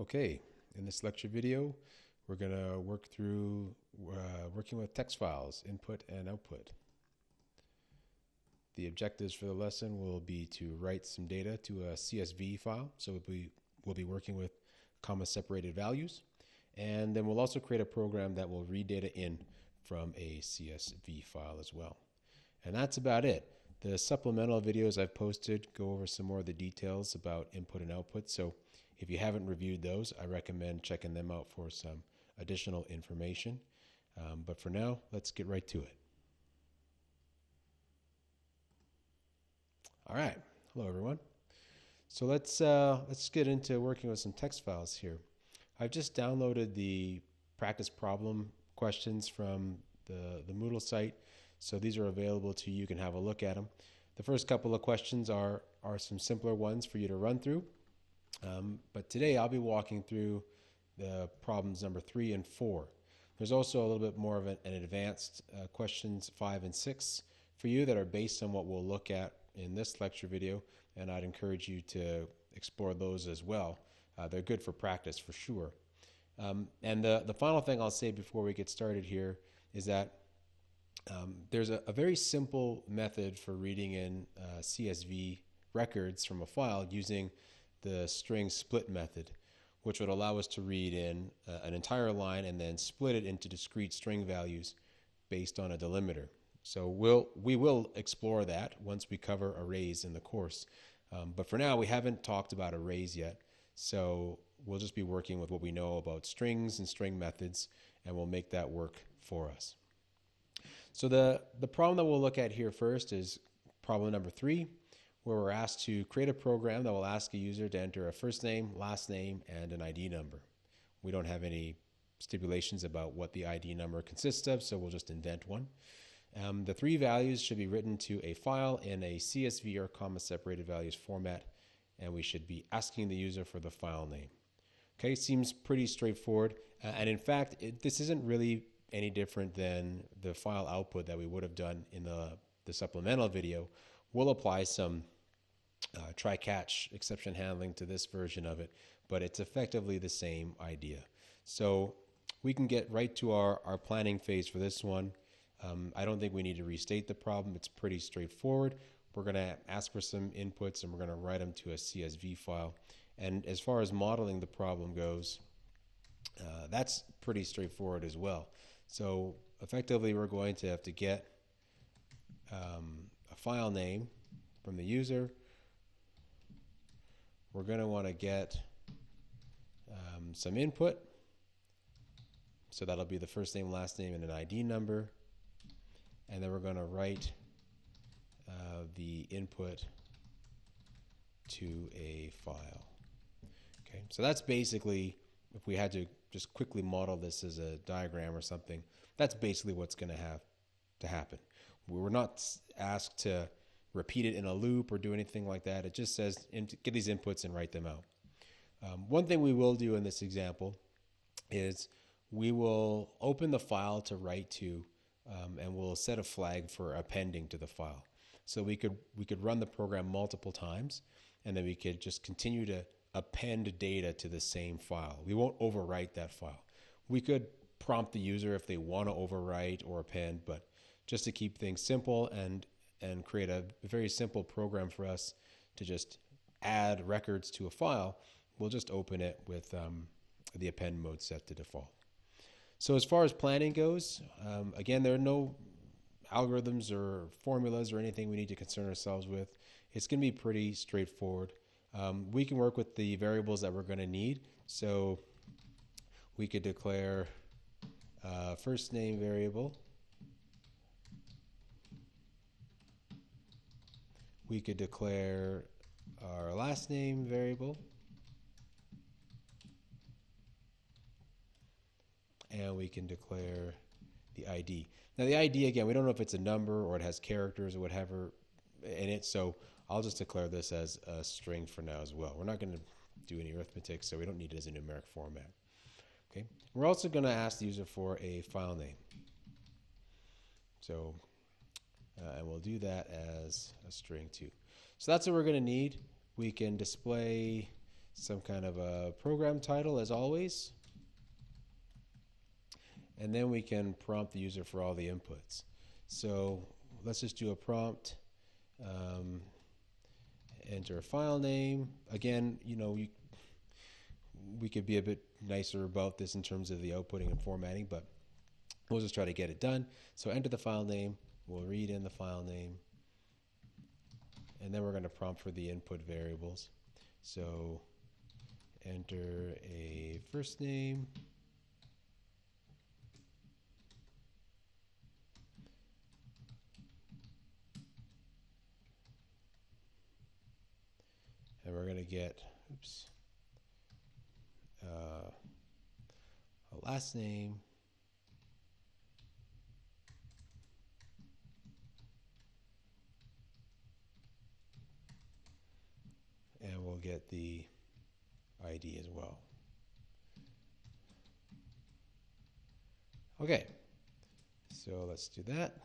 Okay, in this lecture video, we're going to work through working with text files, input and output. The objectives for the lesson will be to write some data to a CSV file, so we'll be working with comma-separated values, and then we'll also create a program that will read data in from a CSV file as well. And that's about it. The supplemental videos I've posted go over some more of the details about input and output, so if you haven't reviewed those, I recommend checking them out for some additional information. But for now, let's get right to it. All right. Hello, everyone. So let's get into working with some text files here. I've just downloaded the practice problem questions from the Moodle site. So these are available to you. You can have a look at them. The first couple of questions are some simpler ones for you to run through. But today I'll be walking through the problems number 3 and 4. There's also a little bit more of an advanced questions 5 and 6 for you that are based on what we'll look at in this lecture video, and I'd encourage you to explore those as well. They're good for practice for sure. And the final thing I'll say before we get started here is that there's a very simple method for reading in CSV records from a file using the string split method, which would allow us to read in an entire line and then split it into discrete string values based on a delimiter. So we will explore that once we cover arrays in the course. But for now, we haven't talked about arrays yet, so we'll just be working with what we know about strings and string methods, and we'll make that work for us. So the problem that we'll look at here first is problem number 3, where we're asked to create a program that will ask a user to enter a first name, last name, and an ID number. We don't have any stipulations about what the ID number consists of, so we'll just invent one. The 3 values should be written to a file in a CSV or comma-separated values format, and we should be asking the user for the file name. Okay, seems pretty straightforward, and in fact, this isn't really any different than the file output that we would have done in the supplemental video. We'll apply some try-catch exception handling to this version of it, but it's effectively the same idea. So we can get right to our planning phase for this one. I don't think we need to restate the problem. It's pretty straightforward. We're going to ask for some inputs and we're going to write them to a CSV file. And as far as modeling the problem goes, that's pretty straightforward as well. So effectively, we're going to have to get a file name from the user. We're going to want to get some input. So that'll be the first name, last name, and an ID number. And then we're going to write the input to a file. Okay, so that's basically, if we had to just quickly model this as a diagram or something, that's basically what's going to have to happen. We were not asked to repeat it in a loop or do anything like that. It just says get these inputs and write them out. One thing we will do in this example is we will open the file to write to, and we'll set a flag for appending to the file. So we could run the program multiple times, and then we could just continue to append data to the same file. We won't overwrite that file. We could prompt the user if they want to overwrite or append, but just to keep things simple and create a very simple program for us to just add records to a file, we'll just open it with the append mode set to default. So as far as planning goes, again, there are no algorithms or formulas or anything we need to concern ourselves with. It's going to be pretty straightforward. We can work with the variables that we're going to need. So we could declare a first name variable. We could declare our last name variable. And we can declare the ID. Now the ID, again, we don't know if it's a number or it has characters or whatever in it, so I'll just declare this as a string for now as well. We're not going to do any arithmetic, so we don't need it as a numeric format. Okay. We're also going to ask the user for a file name. So, and we'll do that as a string too. So that's what we're going to need. We can display some kind of a program title as always. And then we can prompt the user for all the inputs. So let's just do a prompt. Enter a file name. Again, you know, we could be a bit nicer about this in terms of the outputting and formatting, but we'll just try to get it done. So enter the file name. We'll read in the file name. And then we're going to prompt for the input variables. So enter a first name. And we're going to get, a last name. And we'll get the ID as well. Okay, so let's do that.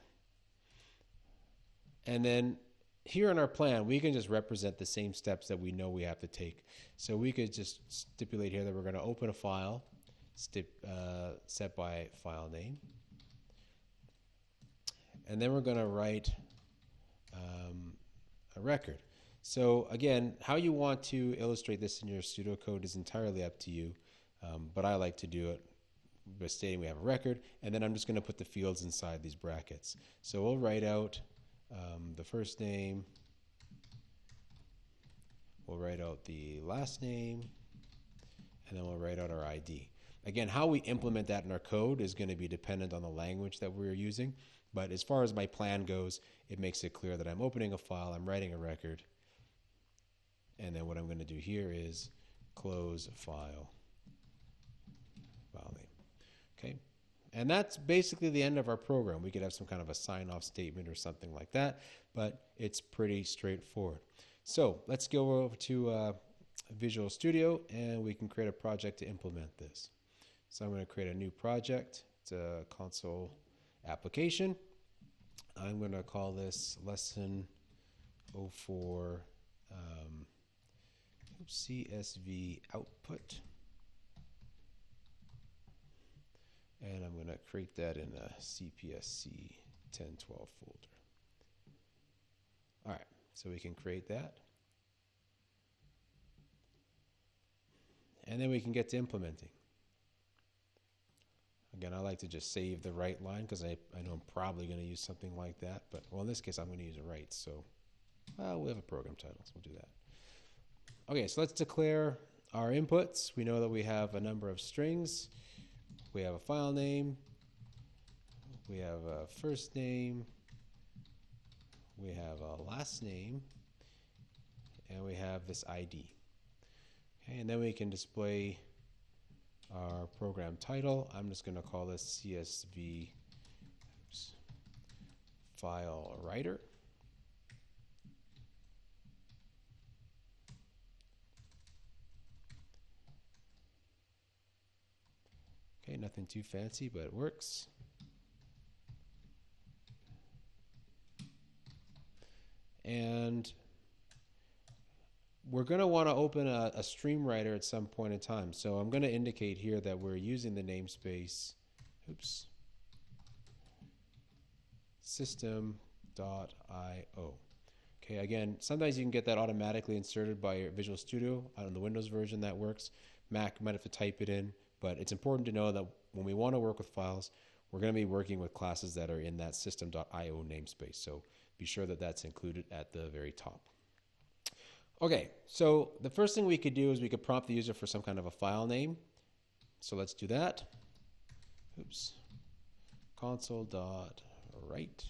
And then here in our plan, we can just represent the same steps that we know we have to take. So we could just stipulate here that we're going to open a file, set by file name. And then we're going to write a record. So again, how you want to illustrate this in your pseudocode is entirely up to you, but I like to do it by stating we have a record, and then I'm just going to put the fields inside these brackets. So we'll write out the first name, we'll write out the last name, and then we'll write out our ID. Again, how we implement that in our code is going to be dependent on the language that we're using, but as far as my plan goes, it makes it clear that I'm opening a file, I'm writing a record, and then what I'm going to do here is close file name. Okay, and that's basically the end of our program. We could have some kind of a sign-off statement or something like that, but it's pretty straightforward. So let's go over to Visual Studio, and we can create a project to implement this. So I'm going to create a new project. It's a console application. I'm going to call this Lesson 04 CSV output. And I'm going to create that in a CPSC 1012 folder. All right, so we can create that. And then we can get to implementing. Again, I like to just save the right line because I know I'm probably going to use something like that. But, well, in this case, I'm going to use a right. So, we have a program title, so we'll do that. Okay, so let's declare our inputs. We know that we have a number of strings. We have a file name. We have a first name. We have a last name. And we have this ID. Okay, and then we can display our program title. I'm just going to call this CSV file writer. Okay, nothing too fancy, but it works. And we're going to want to open a Streamwriter at some point in time. So I'm going to indicate here that we're using the namespace, system.io. Okay, again, sometimes you can get that automatically inserted by your Visual Studio. On the Windows version, that works. Mac, you might have to type it in. But it's important to know that when we want to work with files, we're going to be working with classes that are in that system.io namespace. So be sure that that's included at the very top. Okay, so the first thing we could do is we could prompt the user for some kind of a file name. So let's do that. Console.write.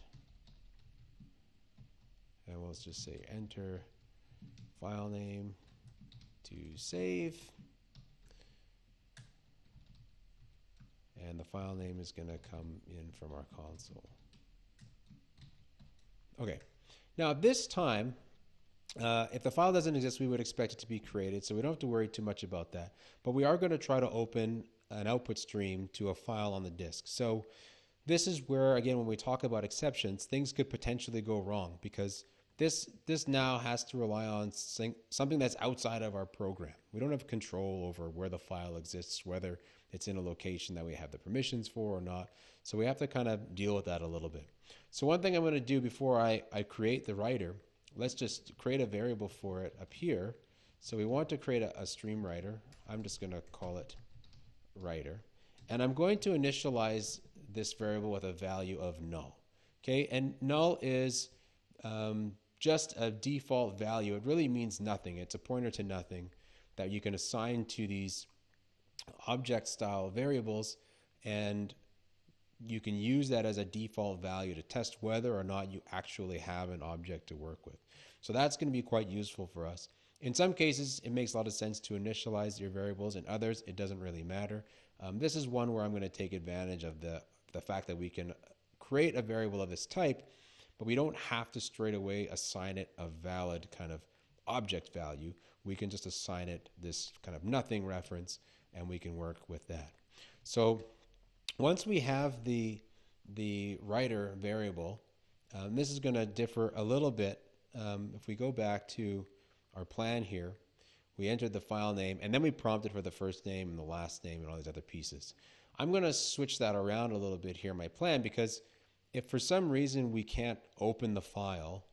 And we'll just say enter file name to save. And the file name is going to come in from our console. Okay. Now, at this time, if the file doesn't exist, we would expect it to be created, so we don't have to worry too much about that. But we are going to try to open an output stream to a file on the disk. So this is where, again, when we talk about exceptions, things could potentially go wrong because this now has to rely on something that's outside of our program. We don't have control over where the file exists, whether it's in a location that we have the permissions for or not. So we have to kind of deal with that a little bit. So one thing I'm going to do before I create the writer, let's just create a variable for it up here. So we want to create a stream writer. I'm just going to call it writer. And I'm going to initialize this variable with a value of null. Okay, and null is just a default value. It really means nothing. It's a pointer to nothing that you can assign to these object style variables, and you can use that as a default value to test whether or not you actually have an object to work with. So that's going to be quite useful for us. In some cases, it makes a lot of sense to initialize your variables. In others, it doesn't really matter. This is one where I'm going to take advantage of the fact that we can create a variable of this type, but we don't have to straight away assign it a valid kind of object value. We can just assign it this kind of nothing reference, and we can work with that. So once we have the writer variable, this is going to differ a little bit. If we go back to our plan here, we entered the file name, and then we prompted for the first name and the last name and all these other pieces. I'm going to switch that around a little bit here in my plan, because if for some reason we can't open the file,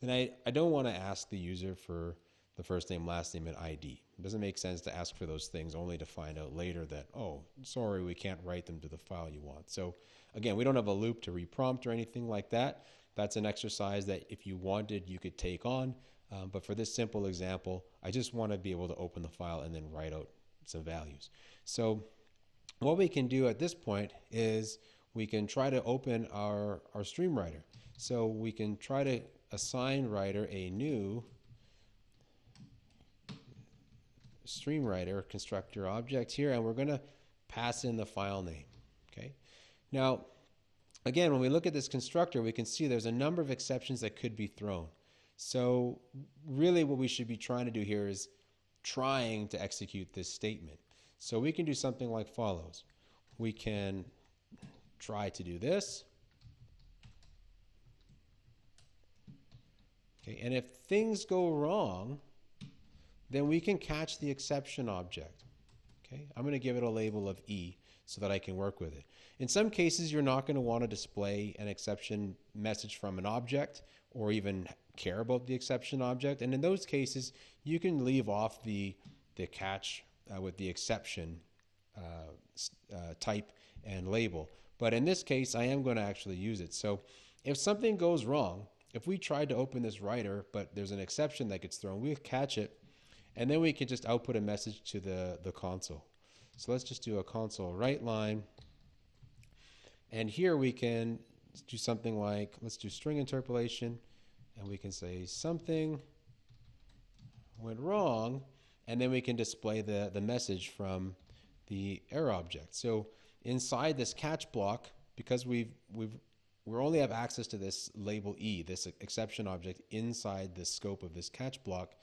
then I don't want to ask the user for the first name, last name, and ID. It doesn't make sense to ask for those things only to find out later that, oh, sorry, we can't write them to the file you want. So again, we don't have a loop to reprompt or anything like that. That's an exercise that if you wanted, you could take on. But for this simple example, I just want to be able to open the file and then write out some values. So what we can do at this point is we can try to open our stream writer. So we can try to assign writer a new stream writer constructor object here, and we're going to pass in the file name. Okay. Now, again, when we look at this constructor, we can see there's a number of exceptions that could be thrown. So really what we should be trying to do here is trying to execute this statement. So we can do something like follows. We can try to do this. Okay, and if things go wrong, then we can catch the exception object. Okay, I'm going to give it a label of E so that I can work with it. In some cases, you're not going to want to display an exception message from an object or even care about the exception object. And in those cases, you can leave off the catch with the exception type and label. But in this case, I am going to actually use it. So if something goes wrong, if we tried to open this writer, but there's an exception that gets thrown, we'll catch it, and then we can just output a message to the console. So let's just do a console write line. And here we can do something like, let's do string interpolation, and we can say something went wrong, and then we can display the message from the error object. So inside this catch block, because we only have access to this label E, this exception object inside the scope of this catch block,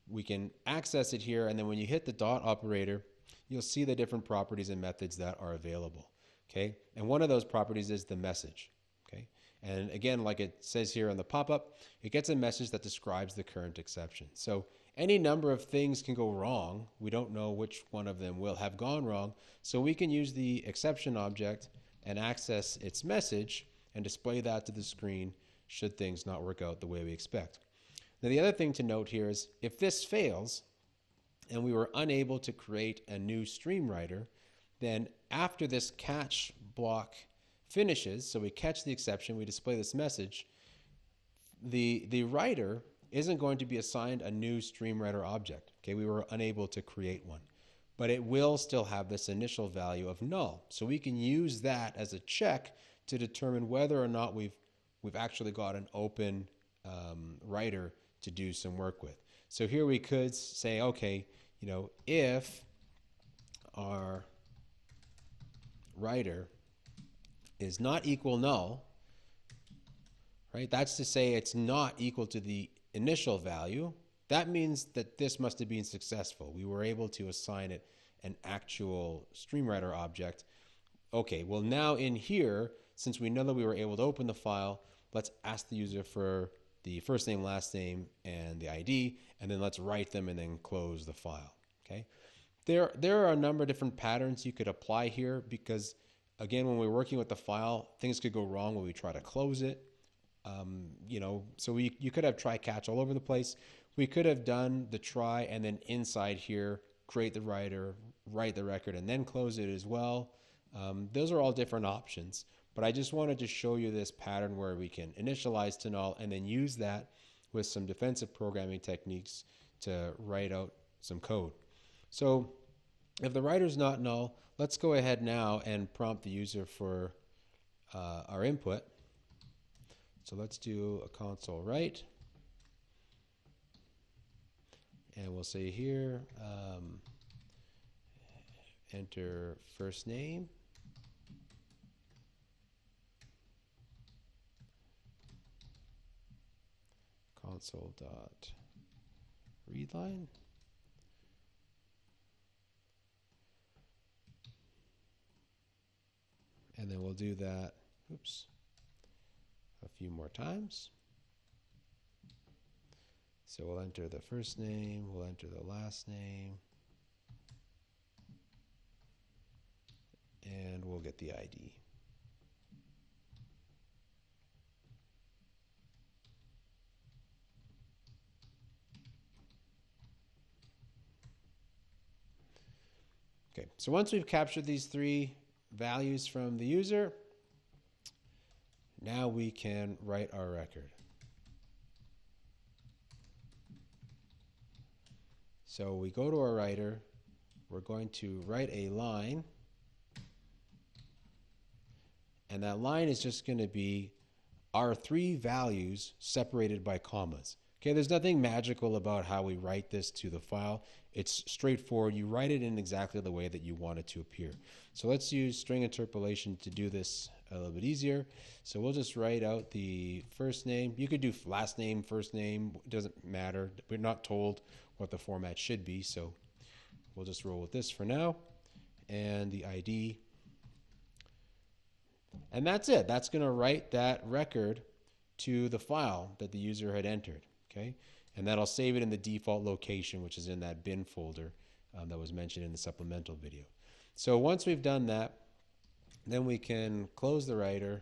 we can access it here, and then when you hit the dot operator, you'll see the different properties and methods that are available. Okay, and one of those properties is the message. Okay, and again, like it says here on the pop-up, it gets a message that describes the current exception. So any number of things can go wrong. We don't know which one of them will have gone wrong. So we can use the exception object and access its message and display that to the screen should things not work out the way we expect. Now the other thing to note here is if this fails and we were unable to create a new stream writer, then after this catch block finishes, so we catch the exception, we display this message, the writer isn't going to be assigned a new stream writer object. Okay, we were unable to create one, but it will still have this initial value of null. So we can use that as a check to determine whether or not we've actually got an open writer to do some work with. So here we could say, okay, you know, if our writer is not equal null, right? That's to say it's not equal to the initial value. That means that this must have been successful. We were able to assign it an actual stream writer object. Okay, well now in here, since we know that we were able to open the file, let's ask the user for the first name, last name, and the ID, and then let's write them and then close the file. Okay. There are a number of different patterns you could apply here because, again, when we're working with the file, things could go wrong when we try to close it. So you could have try catch all over the place. We could have done the try and then inside here, create the writer, write the record, and then close it as well. Those are all different options, but I just wanted to show you this pattern where we can initialize to null and then use that with some defensive programming techniques to write out some code. So if the writer is not null, let's go ahead now and prompt the user for our input. So let's do a console write. And we'll say here, enter first name. Console.readline. And then we'll do that, a few more times. So we'll enter the first name, we'll enter the last name, and we'll get the ID. Okay, so once we've captured these three values from the user, now we can write our record. So we go to our writer, we're going to write a line, and that line is just going to be our three values separated by commas. Okay, there's nothing magical about how we write this to the file. It's straightforward. You write it in exactly the way that you want it to appear. So let's use string interpolation to do this a little bit easier. So we'll just write out the first name. You could do last name, first name, it doesn't matter. We're not told what the format should be, so we'll just roll with this for now. And the ID. And that's it. That's going to write that record to the file that the user had entered. Okay, and that'll save it in the default location, which is in that bin folder that was mentioned in the supplemental video. So once we've done that, then we can close the writer.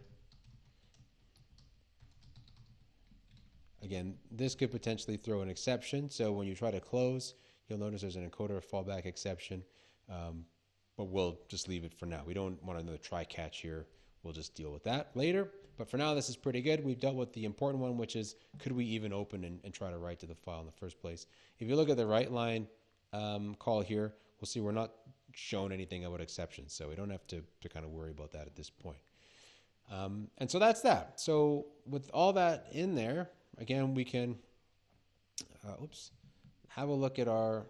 Again, this could potentially throw an exception. So when you try to close, you'll notice there's an encoder fallback exception, but we'll just leave it for now. We don't want another try catch here. We'll just deal with that later. But for now, this is pretty good. We've dealt with the important one, which is, could we even open and try to write to the file in the first place? If you look at the write line call here, we'll see we're not shown anything about exceptions, so we don't have to kind of worry about that at this point. And so that's that. So with all that in there, again, we can have a look at our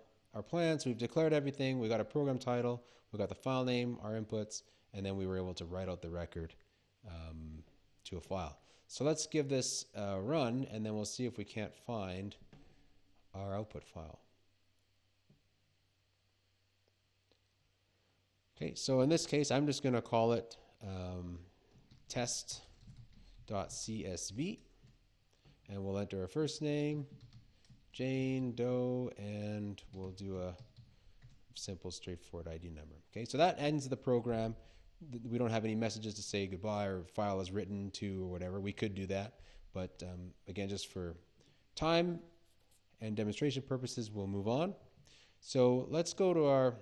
plans. We've declared everything. We got a program title. We got the file name, our inputs, and then we were able to write out the record to a file. So let's give this a run, and then we'll see if we can't find our output file. Okay, so in this case, I'm just going to call it test.csv, and we'll enter our first name, Jane Doe, and we'll do a simple, straightforward ID number. Okay, so that ends the program. We don't have any messages to say goodbye or file is written to or whatever. We could do that, but again, just for time and demonstration purposes, we'll move on. So let's go to our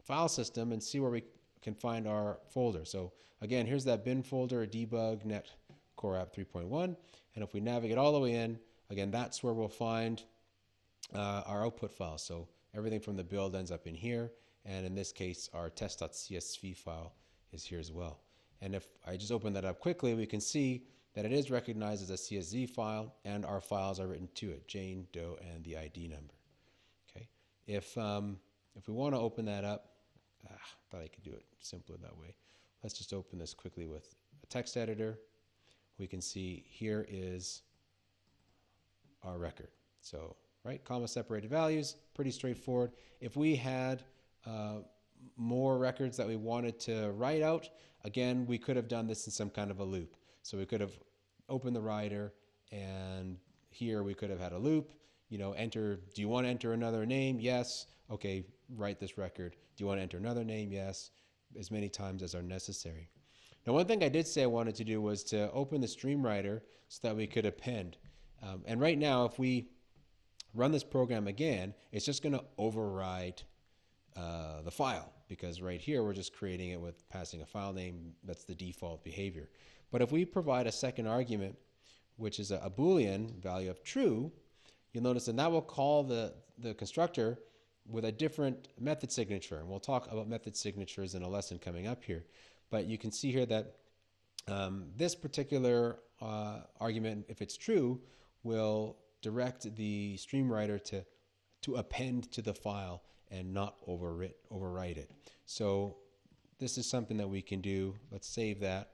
file system and see where we can find our folder. So again, here's that bin folder, debug net core app 3.1, and if we navigate all the way in, again, that's where we'll find our output file. So everything from the build ends up in here, and in this case, our test.csv file is here as well. And if I just open that up quickly, we can see that it is recognized as a CSV file, and our files are written to it, Jane Doe and the ID number. Okay, if we want to open that up, I thought I could do it simpler that way. Let's just open this quickly with a text editor. We can see here is our record. So, right, comma separated values, pretty straightforward. If we had more records that we wanted to write out, again, we could have done this in some kind of a loop. So we could have opened the writer and here we could have had a loop, enter, do you want to enter another name? Yes. Okay, write this record. Do you want to enter another name? Yes. As many times as are necessary. Now, one thing I did say I wanted to do was to open the Streamwriter so that we could append. And right now, if we run this program again, it's just going to override the file, because right here we're just creating it with passing a file name. That's the default behavior. But if we provide a second argument, which is a Boolean value of true, you'll notice that will call the constructor with a different method signature. And we'll talk about method signatures in a lesson coming up here. But you can see here that this particular argument, if it's true, will direct the Streamwriter to append to the file and not overwrite it. So this is something that we can do. Let's save that.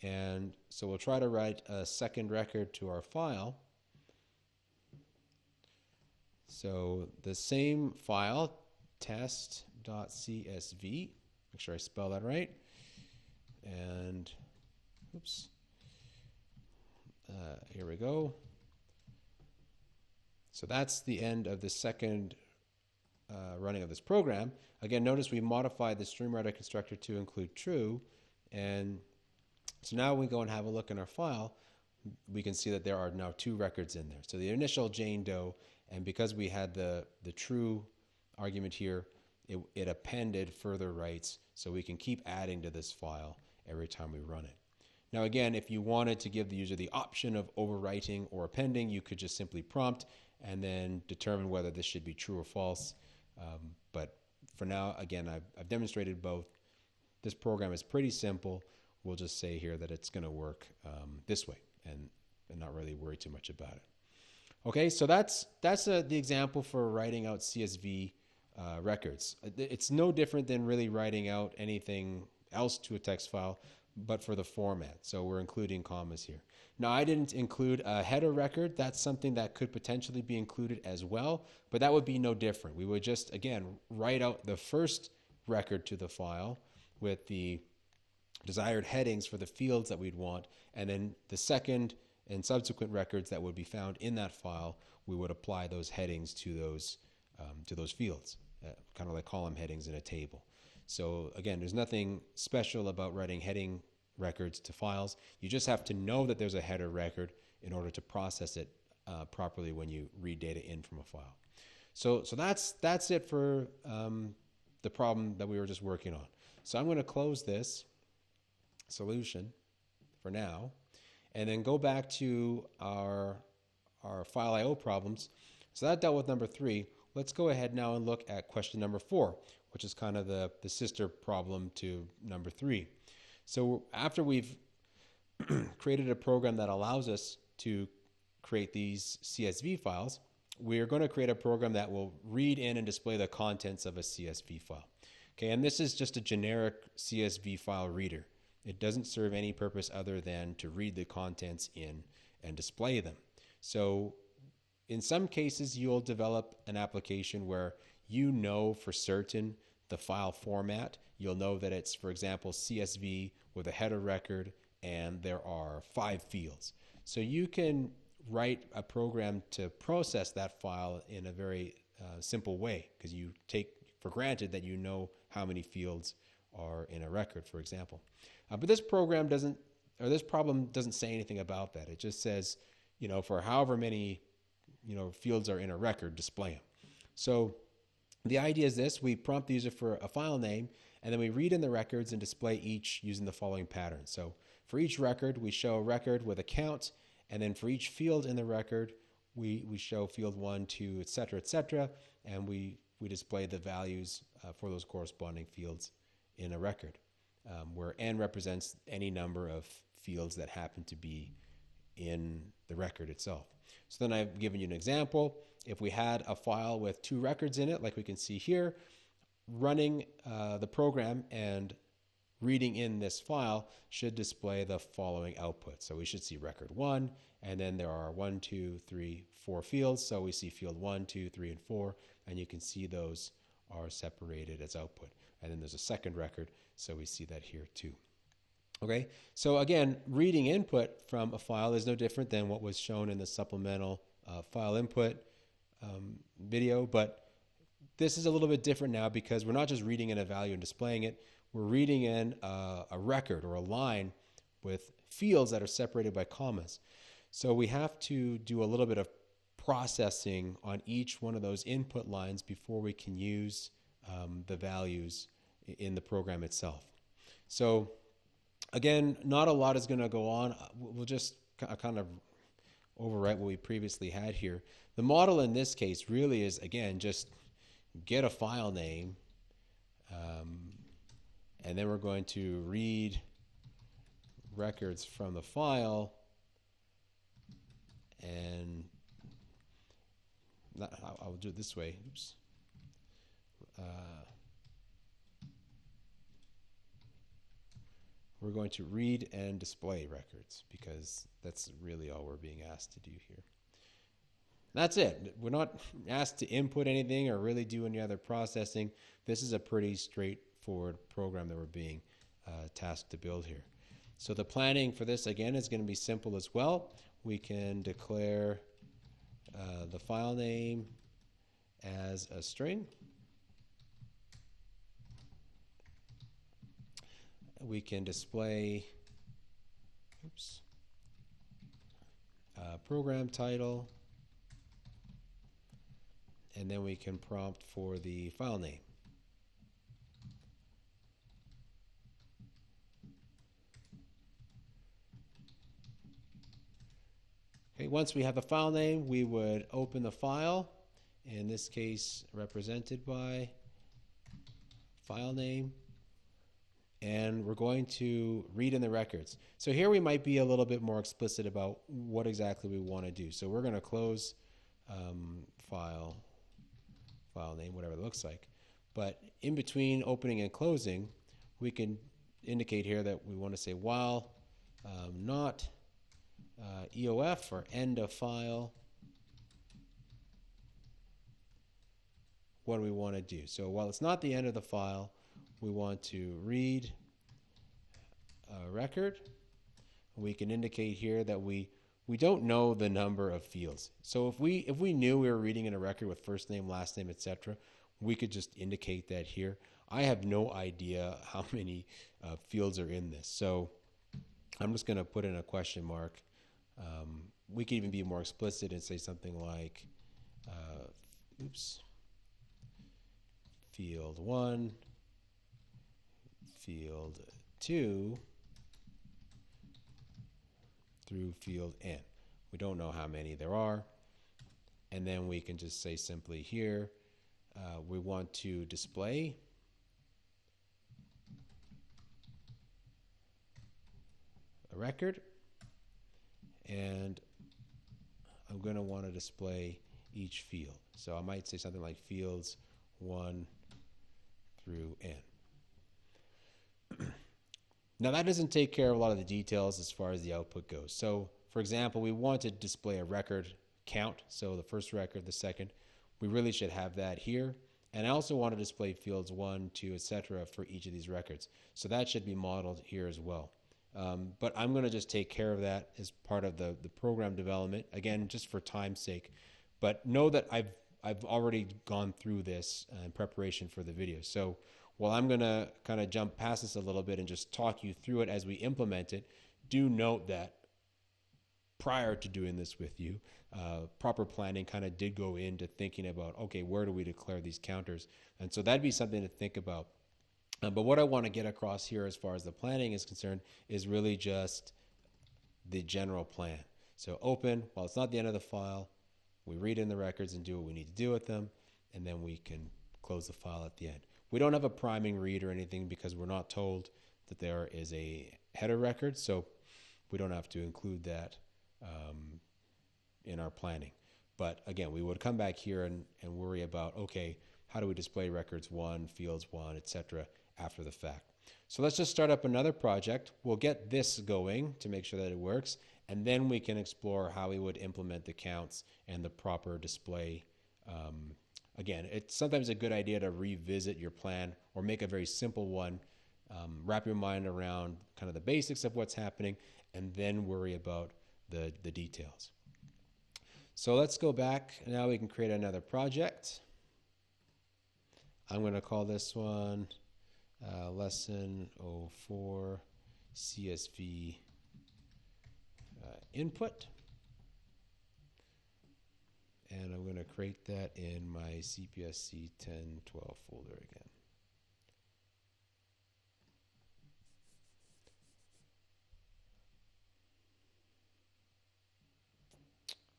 And so we'll try to write a second record to our file. So the same file, test.csv, make sure I spell that right. And oops, here we go. So that's the end of the second running of this program. Again, notice we modified the Streamwriter constructor to include true. And so now we go and have a look in our file. We can see that there are now 2 records in there. So the initial Jane Doe, and because we had the true argument here, it appended further writes, so we can keep adding to this file every time we run it. Now again, if you wanted to give the user the option of overwriting or appending, you could just simply prompt and then determine whether this should be true or false. But for now, again, I've demonstrated both. This program is pretty simple. We'll just say here that it's going to work this way and not really worry too much about it. Okay, so that's the example for writing out CSV records. It's no different than really writing out anything else to a text file, but for the format. So we're including commas here. Now, I didn't include a header record. That's something that could potentially be included as well, but that would be no different. We would just, again, write out the first record to the file with the desired headings for the fields that we'd want, and then the second and subsequent records that would be found in that file, we would apply those headings to those fields, kind of like column headings in a table. So again, there's nothing special about writing heading records to files. You just have to know that there's a header record in order to process it properly when you read data in from a file. So that's it for the problem that we were just working on. So I'm going to close this solution for now, and then go back to our file I/O problems. So that dealt with number 3. Let's go ahead now and look at question number 4, which is kind of the sister problem to number 3. So after we've created a program that allows us to create these CSV files, we're going to create a program that will read in and display the contents of a CSV file. Okay, and this is just a generic CSV file reader. It doesn't serve any purpose other than to read the contents in and display them. So in some cases, you'll develop an application where you know for certain the file format. You'll know that it's, for example, CSV with a header record, and there are 5 fields. So you can write a program to process that file in a very simple way, because you take for granted that you know how many fields are in a record, for example. But this program doesn't, or this problem doesn't say anything about that. It just says, for however many, fields are in a record, display them. So the idea is this: we prompt the user for a file name, and then we read in the records and display each using the following pattern. So for each record, we show a record with a count, and then for each field in the record, we show field 1, 2, etc., and we display the values for those corresponding fields in a record, where n represents any number of fields that happen to be in the record itself. So then I've given you an example. If we had a file with 2 records in it, like we can see here, running the program and reading in this file should display the following output. So we should see record 1, and then there are 1, 2, 3, 4 fields. So we see field 1, 2, 3, and 4, and you can see those are separated as output. And then there's a second record, so we see that here too. Okay, so again, reading input from a file is no different than what was shown in the supplemental file input video, but this is a little bit different now because we're not just reading in a value and displaying it. We're reading in a record or a line with fields that are separated by commas. So we have to do a little bit of processing on each one of those input lines before we can use the values in the program itself. So again, not a lot is going to go on. We'll just kind of overwrite what we previously had here. The model in this case really is, again, just get a file name, and then we're going to read records from the file, and I'll do it this way. Oops. We're going to read and display records because that's really all we're being asked to do here. That's it. We're not asked to input anything or really do any other processing. This is a pretty straightforward program that we're being tasked to build here. So the planning for this, again, is going to be simple as well. We can declare the file name as a string. We can display program title, and then we can prompt for the file name. Okay, once we have the file name, we would open the file, in this case represented by file name, and we're going to read in the records. So here we might be a little bit more explicit about what exactly we want to do. So we're going to close file name, whatever it looks like. But in between opening and closing, we can indicate here that we want to say while not EOF or end of file, what do we want to do? So while it's not the end of the file, we want to read a record. We can indicate here that we don't know the number of fields. So if we knew we were reading in a record with first name, last name, etc., we could just indicate that here. I have no idea how many fields are in this. So I'm just going to put in a question mark. We could even be more explicit and say something like, field 1, field 2, through field n. We don't know how many there are. And then we can just say simply here, we want to display a record, and I'm going to want to display each field. So I might say something like fields 1 through n. Now that doesn't take care of a lot of the details as far as the output goes. So for example, we want to display a record count. So the first record, the second, we really should have that here. And I also want to display fields 1, 2, etc. for each of these records. So that should be modeled here as well. But I'm going to just take care of that as part of the program development, again, just for time's sake. But know that I've already gone through this in preparation for the video. So while I'm going to kind of jump past this a little bit and just talk you through it as we implement it, do note that prior to doing this with you, proper planning kind of did go into thinking about, okay, where do we declare these counters? And so that'd be something to think about. But what I want to get across here as far as the planning is concerned is really just the general plan. So open, while it's not the end of the file, we read in the records and do what we need to do with them, and then we can close the file at the end. We don't have a priming read or anything because we're not told that there is a header record, so we don't have to include that in our planning. But again, we would come back here and worry about, okay, how do we display records 1, fields 1, etc. after the fact. So let's just start up another project. We'll get this going to make sure that it works, and then we can explore how we would implement the counts and the proper display. Again, it's sometimes a good idea to revisit your plan or make a very simple one, wrap your mind around kind of the basics of what's happening, and then worry about the details. So let's go back. Now we can create another project. I'm going to call this one Lesson 04 CSV input. And I'm going to create that in my CPSC 1012 folder again.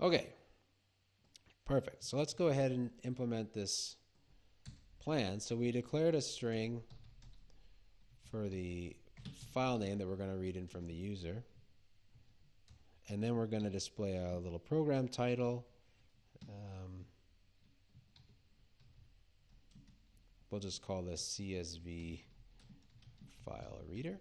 Okay, perfect. So let's go ahead and implement this plan. So we declared a string for the file name that we're going to read in from the user. And then we're going to display a little program title. We'll just call this CSV file reader.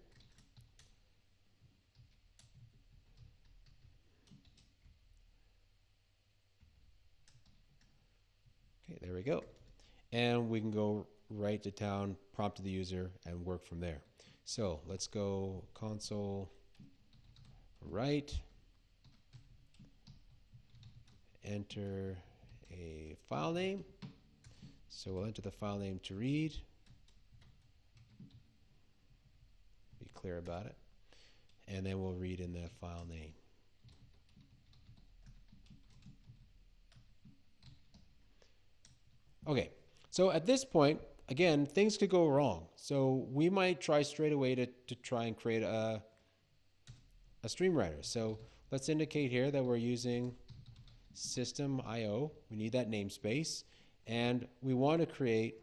Okay, there we go. And we can go right to town, prompt to the user, and work from there. So let's go console write, enter a file name. So we'll enter the file name to read. Be clear about it. And then we'll read in the file name. Okay, so at this point, again, things could go wrong. So we might try straight away to try and create a Streamwriter. So let's indicate here that we're using system.io. We need that namespace. And we want to create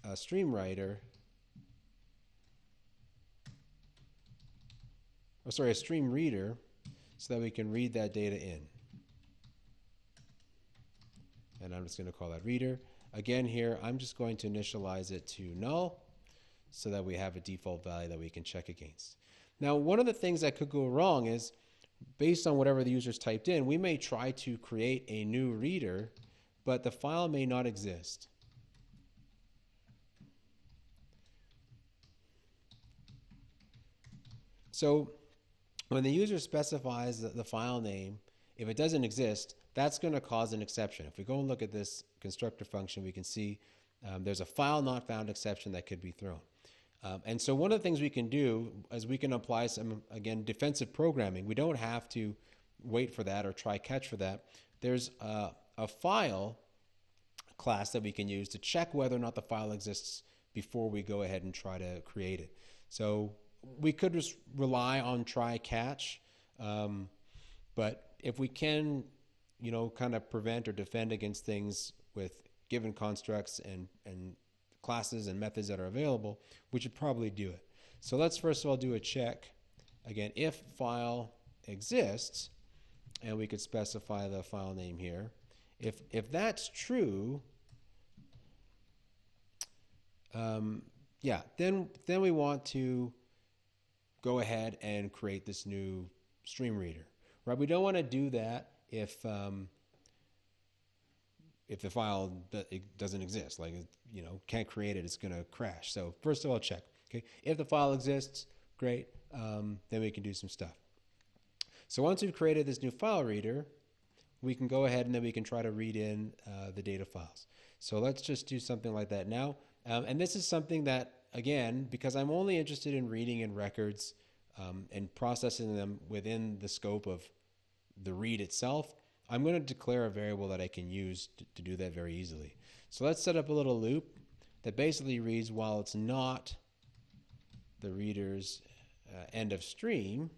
a Streamwriter, a stream reader, so that we can read that data in. And I'm just going to call that reader. Again here, I'm just going to initialize it to null so that we have a default value that we can check against. Now, one of the things that could go wrong is, based on whatever the user's typed in, we may try to create a new reader, but the file may not exist. So when the user specifies the file name, if it doesn't exist, that's going to cause an exception. If we go and look at this constructor function, we can see there's a file not found exception that could be thrown. And so one of the things we can do is we can apply some, again, defensive programming. We don't have to wait for that or try catch for that. There's a file class that we can use to check whether or not the file exists before we go ahead and try to create it. So we could just rely on try catch, but if we can, kind of prevent or defend against things with given constructs and classes and methods that are available, we should probably do it. So let's first of all do a check. Again, if file exists, and we could specify the file name here. If that's true, then we want to go ahead and create this new stream reader, right? We don't want to do that if the file doesn't exist, like can't create it, it's going to crash. So first of all, check. Okay, if the file exists, great. Then we can do some stuff. So once we've created this new file reader, we can go ahead and then we can try to read in the data files. So let's just do something like that now. And this is something that, again, because I'm only interested in reading in records and processing them within the scope of the read itself, I'm going to declare a variable that I can use to do that very easily. So let's set up a little loop that basically reads while it's not the reader's end of stream.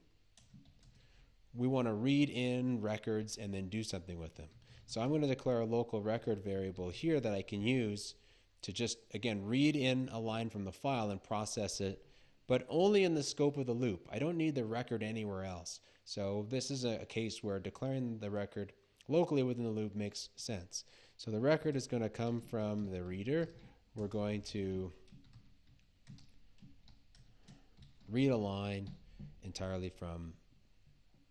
We want to read in records and then do something with them. So I'm going to declare a local record variable here that I can use to just, again, read in a line from the file and process it, but only in the scope of the loop. I don't need the record anywhere else. So this is a case where declaring the record locally within the loop makes sense. So the record is going to come from the reader. We're going to read a line entirely from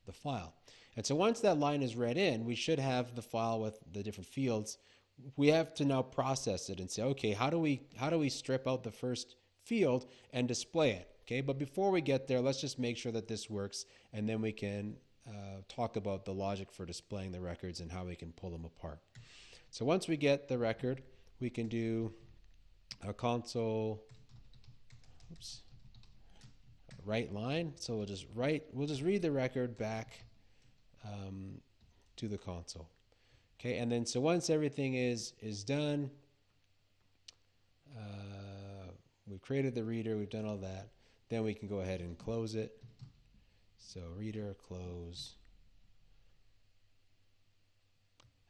the file. And so once that line is read in, we should have the file with the different fields. We have to now process it and say, okay, how do we strip out the first field and display it? Okay, but before we get there, let's just make sure that this works, and then we can talk about the logic for displaying the records and how we can pull them apart. So once we get the record, we can do a console, write line. So we'll just read the record back to the console. Okay, and then so once everything is done, we've created the reader, we've done all that, then we can go ahead and close it. So reader, close.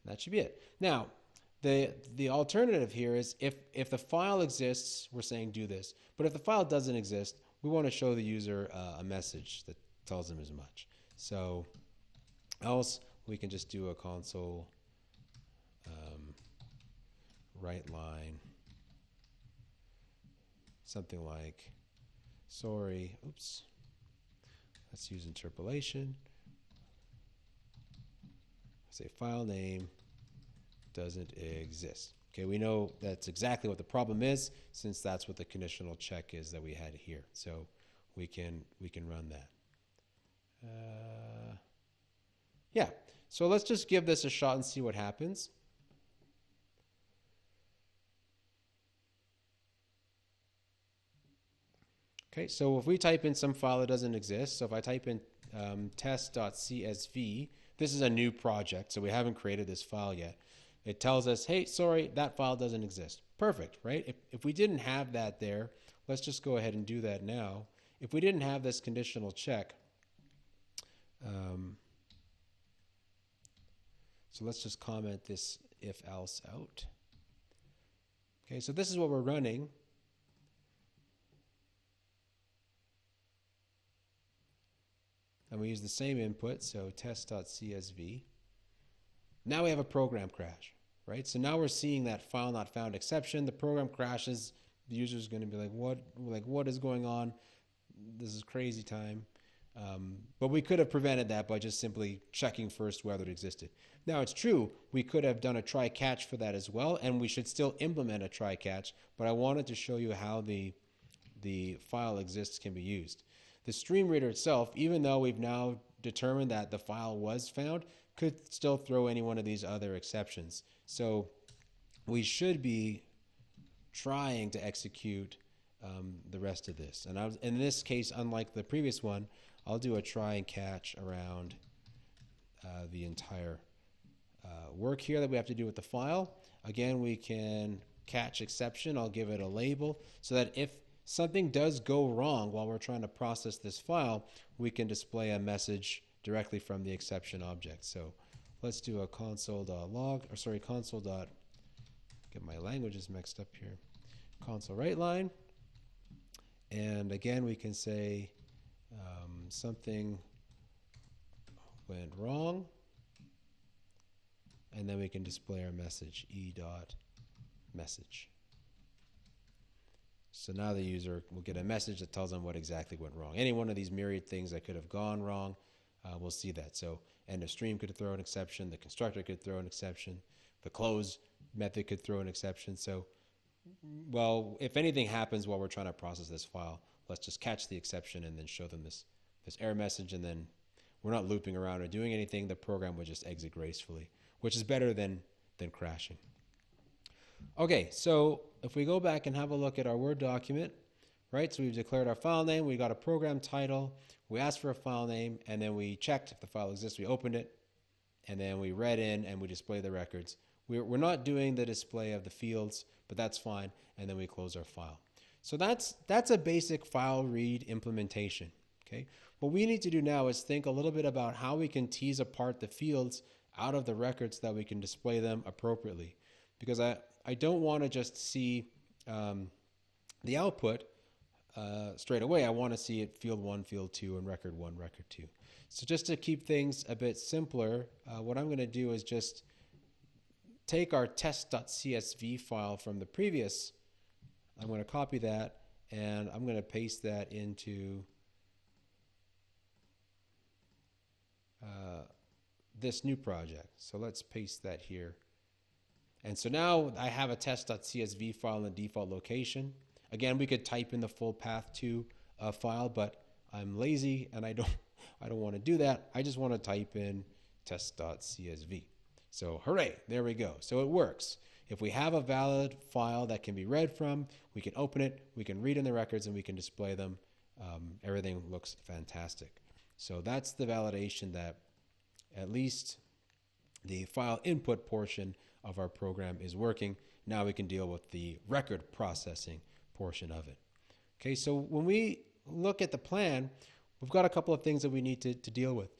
That should be it. Now, the alternative here is if the file exists, we're saying do this. But if the file doesn't exist, we want to show the user a message that tells them as much. So else we can just do a console write line, something like, sorry, oops, let's use interpolation. Say file name doesn't exist. Okay, we know that's exactly what the problem is, since that's what the conditional check is that we had here. So we can run that. Yeah, so let's just give this a shot and see what happens. Okay, so if we type in some file that doesn't exist, so if I type in test.csv, this is a new project, so we haven't created this file yet. It tells us, hey, sorry, that file doesn't exist. Perfect, right? If we didn't have that there, let's just go ahead and do that now. If we didn't have this conditional check, so let's just comment this if else out. Okay, so this is what we're running. And we use the same input, so test.csv. Now we have a program crash, right? So now we're seeing that file not found exception. The program crashes. The user is going to be like, what is going on? This is crazy time. But we could have prevented that by just simply checking first whether it existed. Now it's true, we could have done a try catch for that as well, and we should still implement a try catch, but I wanted to show you how the file exists can be used. The stream reader itself, even though we've now determined that the file was found, could still throw any one of these other exceptions. So we should be trying to execute the rest of this. And in this case, unlike the previous one, I'll do a try and catch around the entire work here that we have to do with the file. Again, we can catch exception. I'll give it a label so that if something does go wrong while we're trying to process this file, we can display a message directly from the exception object. So let's do a console.log, or sorry, console. Get my languages mixed up here. Console write line. And again, we can say something went wrong. And then we can display our message, e.message. So now the user will get a message that tells them what exactly went wrong. Any one of these myriad things that could have gone wrong, we'll see that. So end of stream could throw an exception, the constructor could throw an exception, the close method could throw an exception. So, well, if anything happens while we're trying to process this file, let's just catch the exception and then show them this error message, and then we're not looping around or doing anything. The program would just exit gracefully, which is better than crashing. Okay, so if we go back and have a look at our Word document, right? So we've declared our file name, we got a program title, we asked for a file name, and then we checked if the file exists, we opened it, and then we read in and we display the records. We're not doing the display of the fields, but that's fine, and then we close our file. So that's a basic file read implementation, okay? What we need to do now is think a little bit about how we can tease apart the fields out of the records so that we can display them appropriately. Because I don't want to just see the output straight away. I want to see it field 1, field 2, and record 1, record 2. So just to keep things a bit simpler, what I'm going to do is just take our test.csv file from the previous. I'm going to copy that, and I'm going to paste that into this new project. So let's paste that here. And so now I have a test.csv file in the default location. Again, we could type in the full path to a file, but I'm lazy and I don't I don't want to do that. I just want to type in test.csv. So hooray, there we go. So it works. If we have a valid file that can be read from, we can open it, we can read in the records, and we can display them. Everything looks fantastic. So that's the validation that at least the file input portion of our program is working. Now we can deal with the record processing portion of it. Okay, so when we look at the plan, we've got a couple of things that we need to deal with.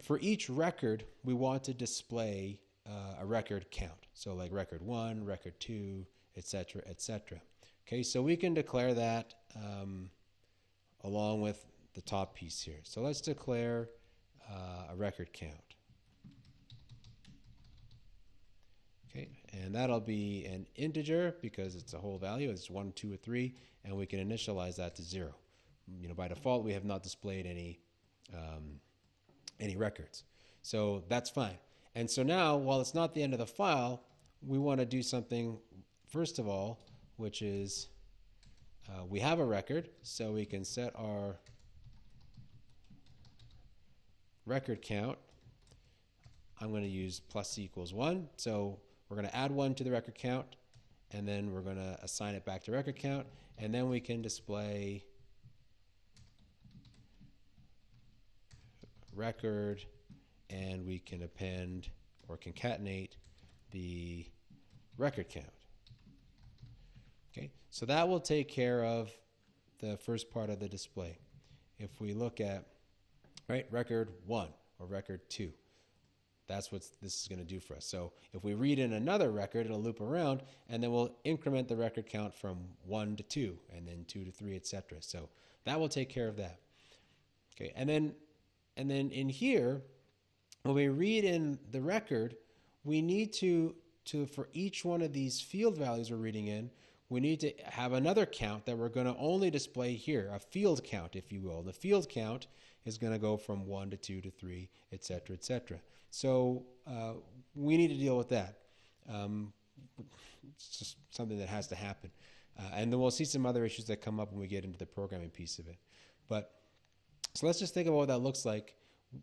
For each record, we want to display a record count. So like record 1, record 2, etc., etc. Okay, so we can declare that along with the top piece here. So let's declare a record count. Okay, and that'll be an integer because it's a whole value. It's 1, 2, or 3, and we can initialize that to 0. By default, we have not displayed any records. So that's fine. And so now, while it's not the end of the file, we want to do something, first of all, which is we have a record, so we can set our record count. I'm going to use plus equals 1. So we're going to add 1 to the record count, and then we're going to assign it back to record count, and then we can display record, and we can append or concatenate the record count. Okay, so that will take care of the first part of the display. If we look at record 1 or record 2, that's what this is going to do for us. So if we read in another record, it'll loop around, and then we'll increment the record count from 1 to 2, and then 2 to 3, etc. So that will take care of that. Okay, and then in here, when we read in the record, we need to for each one of these field values we're reading in, we need to have another count that we're going to only display here, a field count, if you will. The field count is going to go from 1 to 2 to 3, etc., etc. So we need to deal with that. It's just something that has to happen. And then we'll see some other issues that come up when we get into the programming piece of it. So let's just think about what that looks like.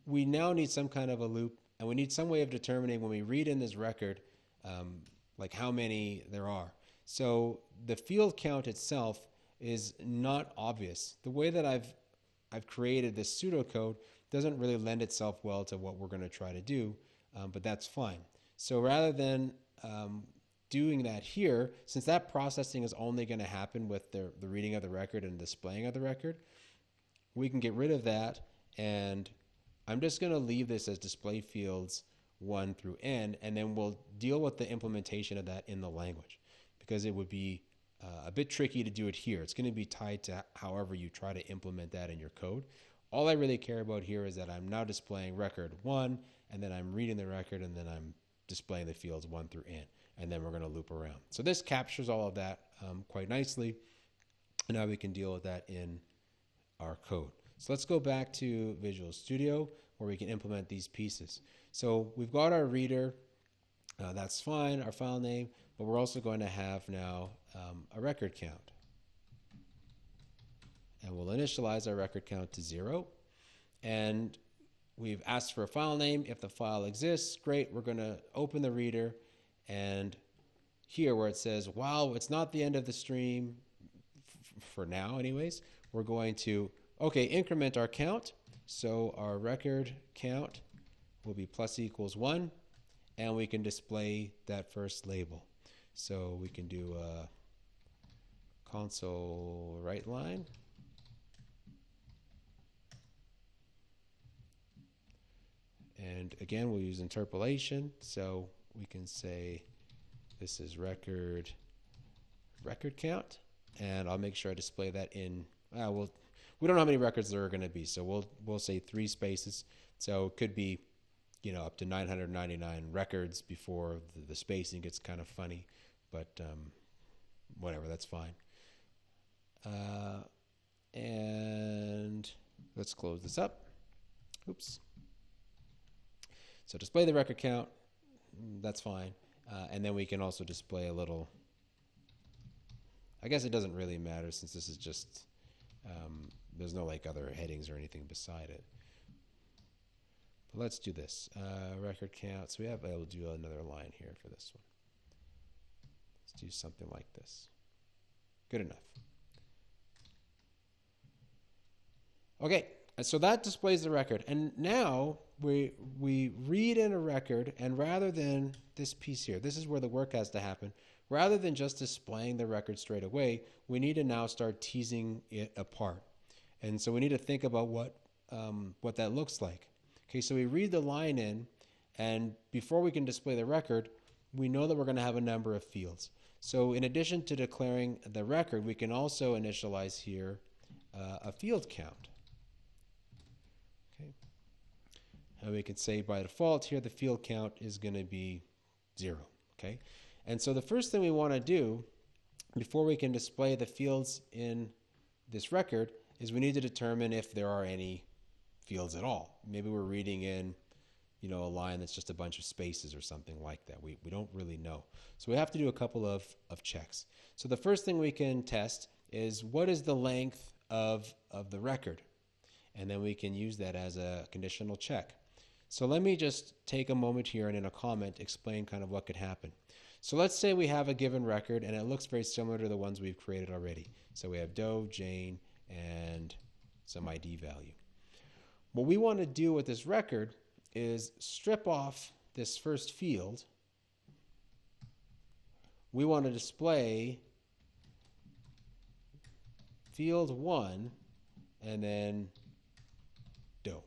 We now need some kind of a loop, and we need some way of determining when we read in this record, like how many there are. So the field count itself is not obvious. The way that I've created this pseudocode doesn't really lend itself well to what we're going to try to do, but that's fine. So rather than doing that here, since that processing is only going to happen with the reading of the record and displaying of the record, we can get rid of that, and I'm just going to leave this as display fields 1 through n, and then we'll deal with the implementation of that in the language, because it would be a bit tricky to do it here. It's going to be tied to however you try to implement that in your code. All I really care about here is that I'm now displaying record 1, and then I'm reading the record, and then I'm displaying the fields 1 through n, and then we're going to loop around. So this captures all of that quite nicely, and now we can deal with that in our code. So let's go back to Visual Studio where we can implement these pieces. So we've got our reader, that's fine, our file name, but we're also going to have now a record count. And we'll initialize our record count to 0. And we've asked for a file name. If the file exists, great, we're going to open the reader, and here where it says, wow, it's not the end of the stream, for now anyways, we're going to increment our count. So our record count will be plus equals 1, and we can display that first label. So we can do a console write line. And again, we'll use interpolation. So we can say this is record count, and I'll make sure I display that in, we don't know how many records there are going to be, so we'll say 3 spaces. So it could be, up to 999 records before the spacing gets kind of funny, but whatever, that's fine. And let's close this up. Oops. So display the record count, that's fine. And then we can also display a little, I guess it doesn't really matter since this is just, there's no like other headings or anything beside it. But let's do this. Record count. So we'll do another line here for this one. Let's do something like this. Good enough. Okay, so that displays the record. And now we read in a record, and rather than this piece here, this is where the work has to happen. Rather than just displaying the record straight away, we need to now start teasing it apart. And so we need to think about what that looks like. Okay, so we read the line in, and before we can display the record, we know that we're going to have a number of fields. So in addition to declaring the record, we can also initialize here a field count. Okay, and we can say by default here the field count is going to be 0. Okay, and so the first thing we want to do before we can display the fields in this record is we need to determine if there are any fields at all. Maybe we're reading in, you know, a line that's just a bunch of spaces or something like that. We don't really know. So we have to do a couple of checks. So the first thing we can test is what is the length of the record? And then we can use that as a conditional check. So let me just take a moment here and in a comment explain kind of what could happen. So let's say we have a given record and it looks very similar to the ones we've created already. So we have Doe, Jane, and some ID value. What we want to do with this record is strip off this first field. We want to display field 1 and then Doe.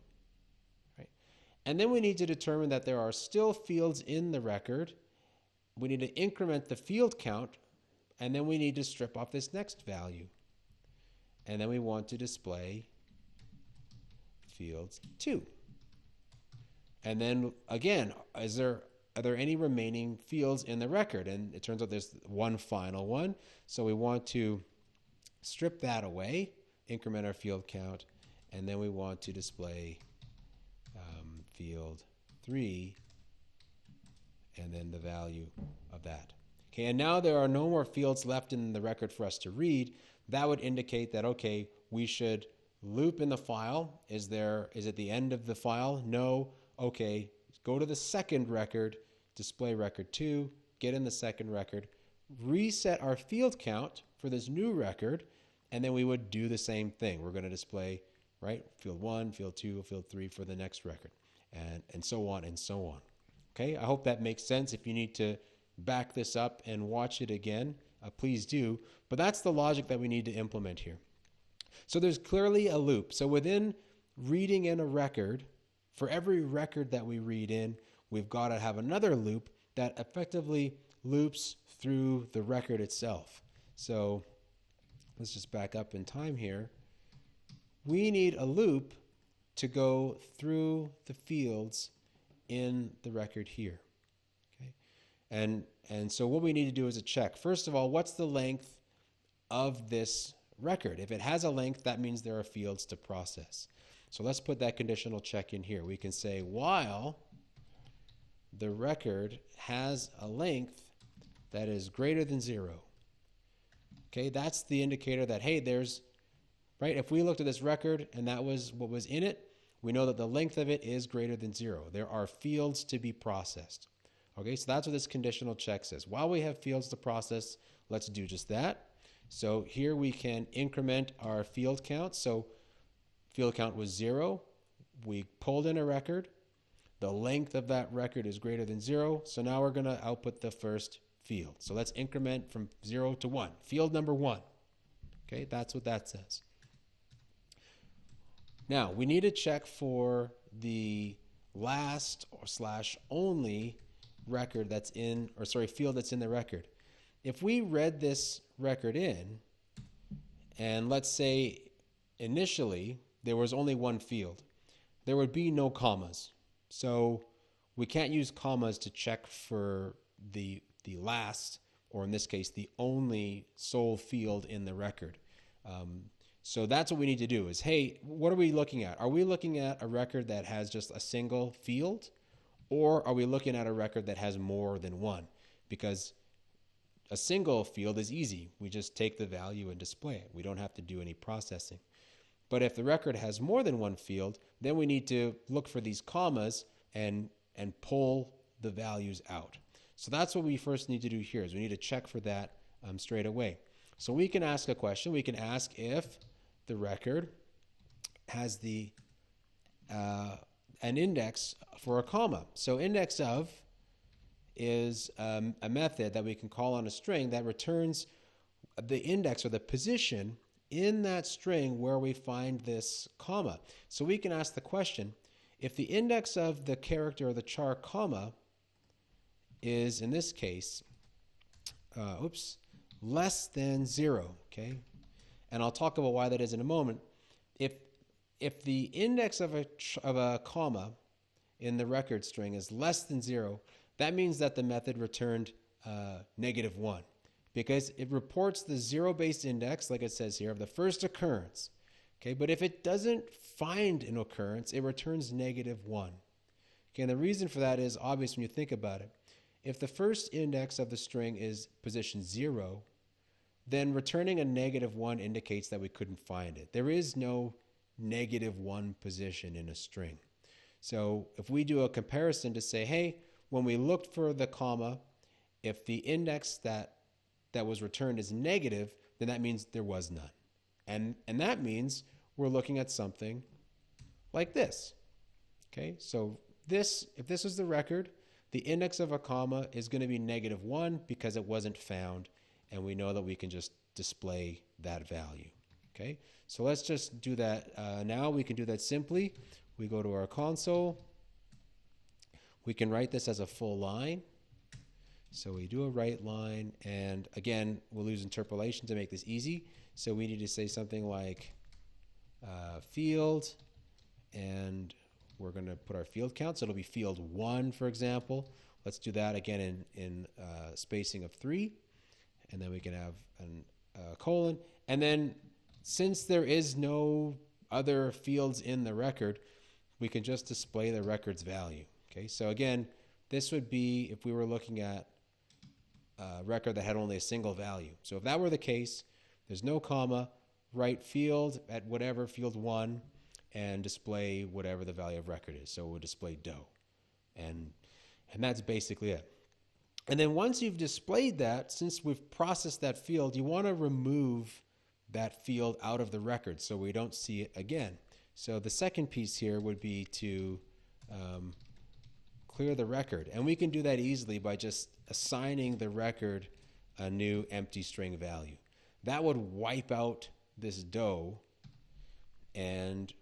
Right? And then we need to determine that there are still fields in the record. We need to increment the field count, and then we need to strip off this next value. And then we want to display field 2. And then again, are there any remaining fields in the record? And it turns out there's one final one. So we want to strip that away, increment our field count, and then we want to display field 3 and then the value of that. Okay, and now there are no more fields left in the record for us to read. That would indicate that, okay, we should loop in the file. Is it the end of the file? No. Okay, go to the second record, display record 2, get in the second record, reset our field count for this new record, and then we would do the same thing. We're going to display, right, field 1, field 2, field 3 for the next record, and so on and so on. Okay, I hope that makes sense. If you need to back this up and watch it again, please do. But that's the logic that we need to implement here. So there's clearly a loop. So within reading in a record, for every record that we read in, we've got to have another loop that effectively loops through the record itself. So let's just back up in time here. We need a loop to go through the fields in the record here. Okay? And so what we need to do is a check. First of all, what's the length of this record? If it has a length, that means there are fields to process. So let's put that conditional check in here. We can say while the record has a length that is greater than 0. Okay, that's the indicator that, hey, there's, right, if we looked at this record and that was what was in it, we know that the length of it is greater than 0. There are fields to be processed. Okay, so that's what this conditional check says. While we have fields to process, let's do just that. So here we can increment our field count. So field count was 0. We pulled in a record. The length of that record is greater than 0. So now we're going to output the first field. So let's increment from 0 to 1. Field number 1. Okay, that's what that says. Now, we need to check for the last or / only record that's in, or sorry, field that's in the record. If we read this record in, and let's say initially there was only one field, there would be no commas. So we can't use commas to check for the last, or in this case, the only sole field in the record. So that's what we need to do is, hey, what are we looking at? Are we looking at a record that has just a single field? Or are we looking at a record that has more than one? Because a single field is easy. We just take the value and display it. We don't have to do any processing. But if the record has more than one field, then we need to look for these commas and pull the values out. So that's what we first need to do here, is we need to check for that straight away. So we can ask a question. We can ask if the record has an index for a comma. So index of is a method that we can call on a string that returns the index or the position in that string where we find this comma. So we can ask the question, if the index of the character or the char comma is, in this case, less than 0, okay? And I'll talk about why that is in a moment. If the index of a comma in the record string is less than 0, that means that the method returned -1, because it reports the 0-based index, like it says here, of the first occurrence. Okay, but if it doesn't find an occurrence, it returns -1. Okay, and the reason for that is obvious when you think about it. If the first index of the string is position 0, then returning a -1 indicates that we couldn't find it. There is no -1 position in a string. So if we do a comparison to say, hey, when we looked for the comma, if the index that was returned is negative, then that means there was none. And that means we're looking at something like this. Okay, so if this is the record, the index of a comma is going to be -1 because it wasn't found, and we know that we can just display that value. Okay, so let's just do that now. We can do that simply. We go to our console. We can write this as a full line. So we do a write line, and again, we'll use interpolation to make this easy. So we need to say something like field, and we're going to put our field count. So it'll be field 1, for example. Let's do that again in spacing of 3, and then we can have a colon. And then since there is no other fields in the record, we can just display the record's value. Okay, so again, this would be if we were looking at a record that had only a single value. So if that were the case, there's no comma, write field at whatever, field 1, and display whatever the value of record is. So it would display doe. And that's basically it. And then once you've displayed that, since we've processed that field, you want to remove that field out of the record so we don't see it again. So the second piece here would be to clear the record. And we can do that easily by just assigning the record a new empty string value. That would wipe out this doe. And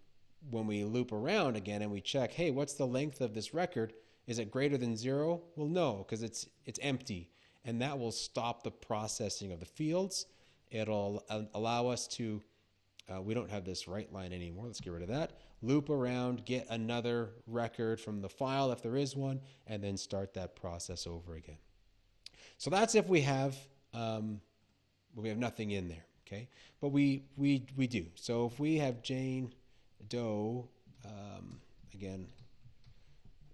when we loop around again and we check, hey, what's the length of this record? Is it greater than 0? Well, no, because it's empty. And that will stop the processing of the fields. It'll allow us to, we don't have this write line anymore. Let's get rid of that. Loop around, get another record from the file if there is one, and then start that process over again. So that's if we have nothing in there, okay? But we do. So if we have Jane Doe, again,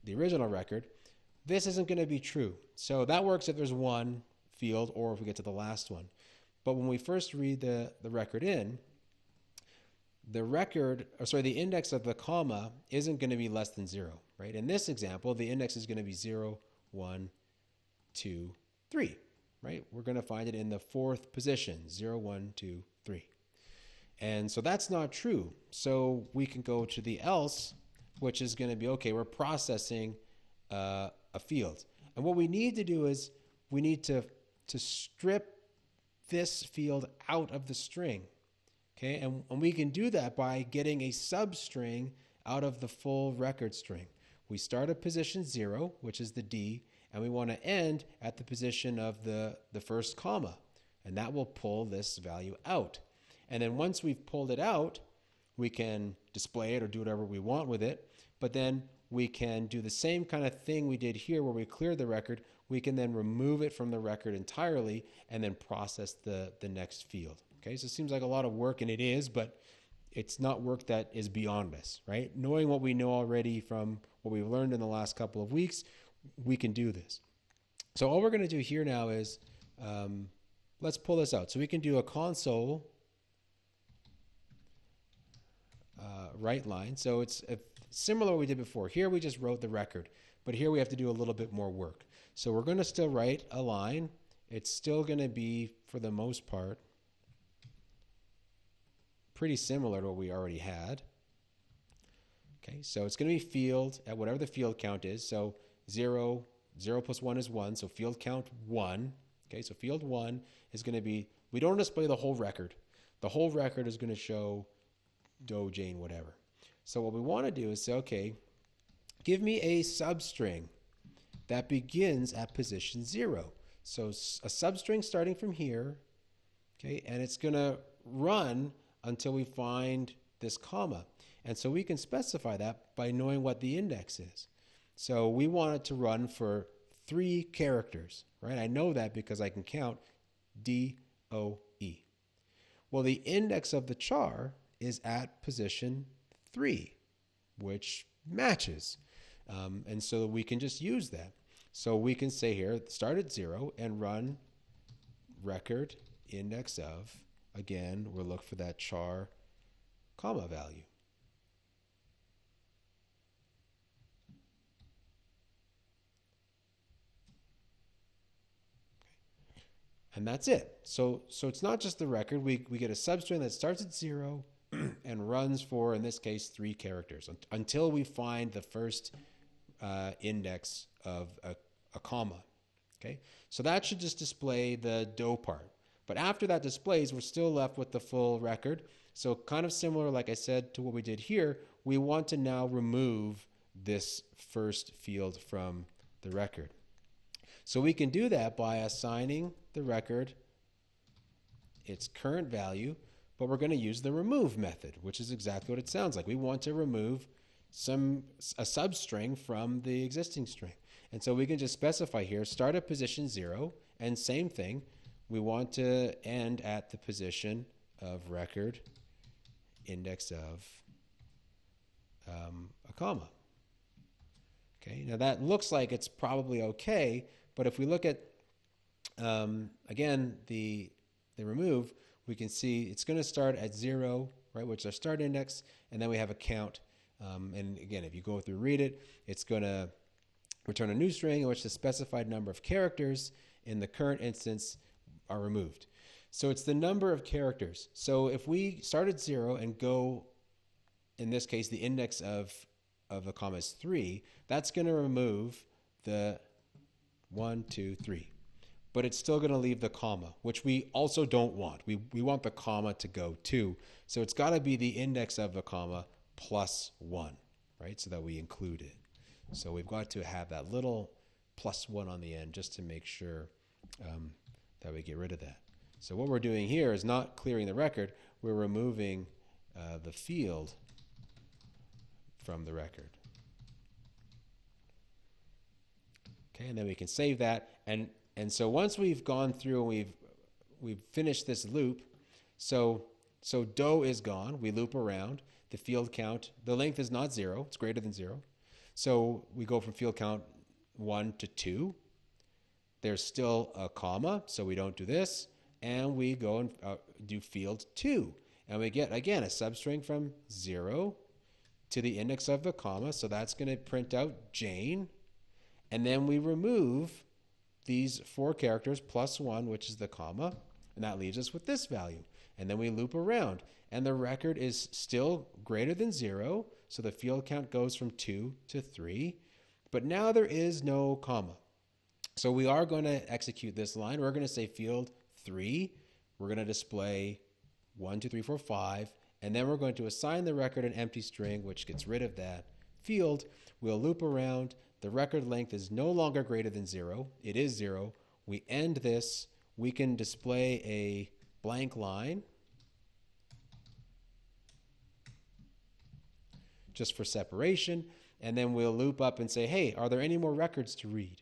the original record, this isn't going to be true. So that works if there's one field or if we get to the last one. But when we first read the record in, the index of the comma isn't going to be less than 0, right? In this example, the index is going to be 0, 1, 2, 3, right? We're going to find it in the 4th position, 0, 1, 2, 3. And so that's not true. So we can go to the else, which is going to be, okay, we're processing a field. And what we need to do is we need to strip this field out of the string. Okay, and we can do that by getting a substring out of the full record string. We start at position 0, which is the D, and we want to end at the position of the first comma. And that will pull this value out. And then once we've pulled it out, we can display it or do whatever we want with it. But then we can do the same kind of thing we did here where we cleared the record. We can then remove it from the record entirely and then process the next field. Okay, so it seems like a lot of work, and it is, but it's not work that is beyond us, right? Knowing what we know already from what we've learned in the last couple of weeks, we can do this. So all we're going to do here now is, let's pull this out. So we can do a console write line. So it's similar to what we did before. Here we just wrote the record, but here we have to do a little bit more work. So we're going to still write a line. It's still going to be, for the most part, pretty similar to what we already had. Okay, so it's going to be field at whatever the field count is. So 0 plus 1 is 1, so field count 1. Okay, so field 1 is going to be, we don't display the whole record. The whole record is going to show Doe, Jane, whatever. So what we want to do is say, okay, give me a substring that begins at position 0. So a substring starting from here, okay, and it's going to run until we find this comma. And so we can specify that by knowing what the index is. So we want it to run for 3 characters, right? I know that because I can count D-O-E. Well, the index of the char is at position 3, which matches. And so we can just use that. So we can say here, start at 0 and run record index of, again, we'll look for that char comma value. And that's it. So it's not just the record. We get a substring that starts at 0 and runs for, in this case, 3 characters until we find the first index of a comma. Okay, so that should just display the Doe part. But after that displays, we're still left with the full record. So kind of similar, like I said, to what we did here, we want to now remove this first field from the record. So we can do that by assigning the record its current value, but we're going to use the remove method, which is exactly what it sounds like. We want to remove a substring from the existing string. And so we can just specify here, start at position 0, and same thing, we want to end at the position of record index of a comma. Okay, now that looks like it's probably okay, but if we look at, again, the remove, we can see it's going to start at 0, right, which is our start index, and then we have a count. And again, if you go through and read it, it's going to return a new string in which the specified number of characters in the current instance are removed. So it's the number of characters. So if we start at 0 and go, in this case, the index of a comma is 3, that's going to remove the 1, 2, 3. But it's still going to leave the comma, which we also don't want. We want the comma to go too. So it's got to be the index of the comma plus 1, right? So that we include it. So we've got to have that little plus 1 on the end just to make sure that we get rid of that. So what we're doing here is not clearing the record. We're removing the field from the record. Okay, and then we can save that. And so once we've gone through and we've finished this loop, so Doe is gone. We loop around. The field count, the length is not 0. It's greater than 0. So we go from field count 1 to 2. There's still a comma, so we don't do this. And we go and do field 2. And we get, again, a substring from 0 to the index of the comma. So that's going to print out Jane. And then we remove these 4 characters plus 1, which is the comma. And that leaves us with this value. And then we loop around. And the record is still greater than 0. So the field count goes from 2 to 3. But now there is no comma. So we are going to execute this line. We're going to say field 3. We're going to display 1, 2, 3, 4, 5. And then we're going to assign the record an empty string, which gets rid of that field. We'll loop around. The record length is no longer greater than 0. It is 0. We end this. We can display a blank line just for separation. And then we'll loop up and say, hey, are there any more records to read?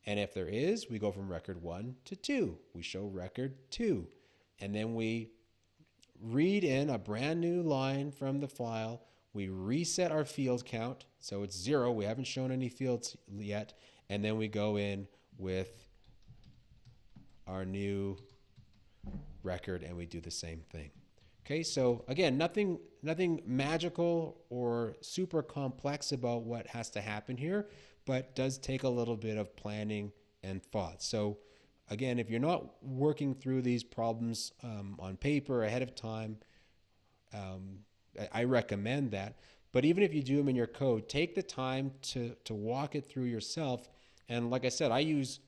And if there is, we go from record 1 to 2. We show record 2. And then we read in a brand new line from the file. We reset our field count. So it's 0. We haven't shown any fields yet. And then we go in with our new record and we do the same thing. Okay, so again, nothing magical or super complex about what has to happen here, but does take a little bit of planning and thought. So again, if you're not working through these problems on paper ahead of time, I recommend that. But even if you do them in your code, take the time to walk it through yourself. And like I said, I use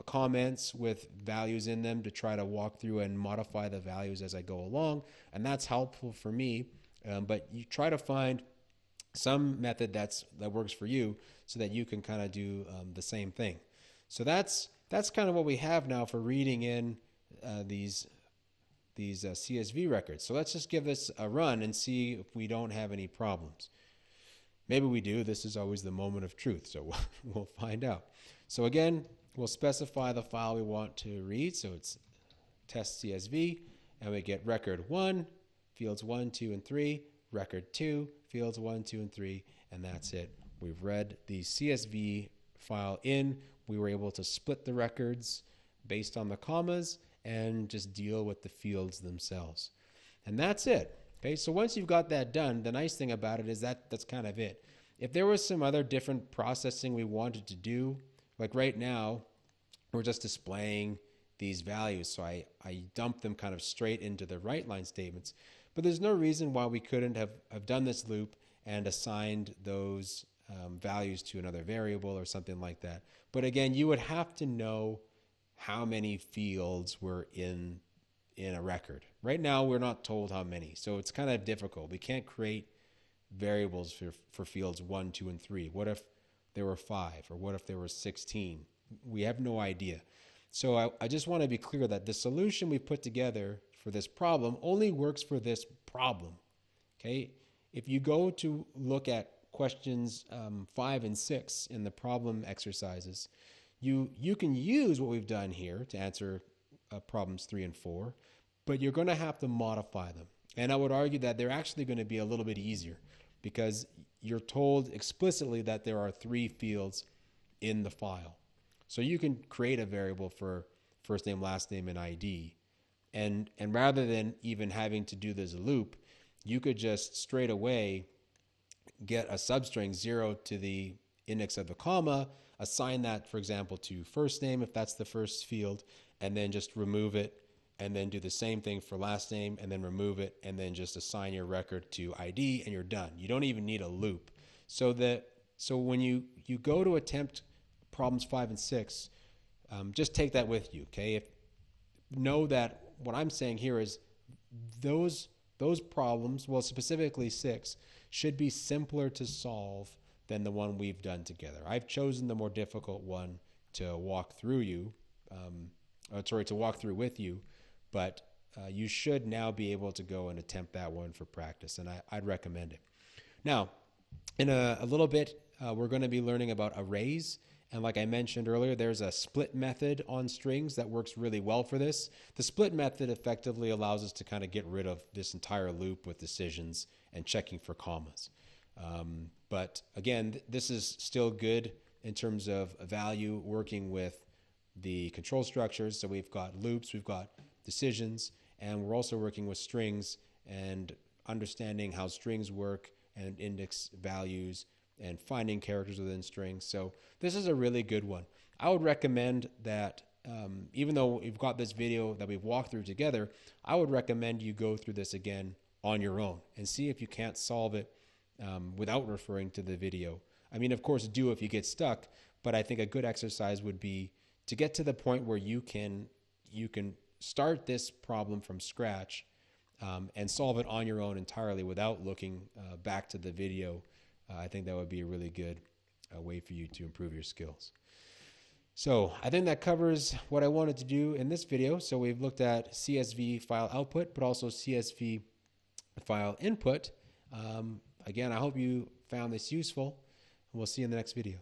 comments with values in them to try to walk through and modify the values as I go along. And that's helpful for me. But you try to find some method that works for you so that you can kind of do the same thing. So that's kind of what we have now for reading in these CSV records. So let's just give this a run and see if we don't have any problems. Maybe we do. This is always the moment of truth, so we'll find out. So again, we'll specify the file we want to read. So it's test CSV, and we get record 1, fields 1, 2, and 3, record 2, fields 1, 2, and 3, and that's it. We've read the CSV file in. We were able to split the records based on the commas and just deal with the fields themselves. And that's it. Okay, so once you've got that done, the nice thing about it is that's kind of it. If there was some other different processing we wanted to do, like right now, we're just displaying these values. So I dump them kind of straight into the write line statements. But there's no reason why we couldn't have done this loop and assigned those values to another variable or something like that. But again, you would have to know how many fields were in a record. Right now, we're not told how many, so it's kind of difficult. We can't create variables for fields 1, 2, and 3. What if there were 5, or what if there were 16? We have no idea. So I just want to be clear that the solution we put together for this problem only works for this problem. Okay? If you go to look at questions 5 and 6 in the problem exercises, you can use what we've done here to answer problems 3 and 4, but you're going to have to modify them. And I would argue that they're actually going to be a little bit easier because you're told explicitly that there are 3 fields in the file. So you can create a variable for first name, last name, and ID. And rather than even having to do this loop, you could just straight away get a substring 0 to the index of the comma, assign that, for example, to first name if that's the first field, and then just remove it, and then do the same thing for last name, and then remove it, and then just assign your record to ID, and you're done. You don't even need a loop. So when you go to attempt problems 5 and 6, just take that with you, okay? Know that what I'm saying here is those problems, well, specifically 6, should be simpler to solve than the one we've done together. I've chosen the more difficult one to walk through with you, but you should now be able to go and attempt that one for practice, and I'd recommend it. Now, in a little bit, we're going to be learning about arrays, and like I mentioned earlier, there's a split method on strings that works really well for this. The split method effectively allows us to kind of get rid of this entire loop with decisions and checking for commas. But again, this is still good in terms of value working with the control structures. So we've got loops, we've got decisions, and we're also working with strings and understanding how strings work and index values and finding characters within strings. So this is a really good one. I would recommend that even though we've got this video that we've walked through together, I would recommend you go through this again on your own and see if you can't solve it without referring to the video. I mean, of course, do if you get stuck, but I think a good exercise would be to get to the point where you can start this problem from scratch and solve it on your own entirely without looking back to the video. I think that would be a really good way for you to improve your skills. So I think that covers what I wanted to do in this video. So we've looked at CSV file output, but also CSV file input. Again, I hope you found this useful, and we'll see you in the next video.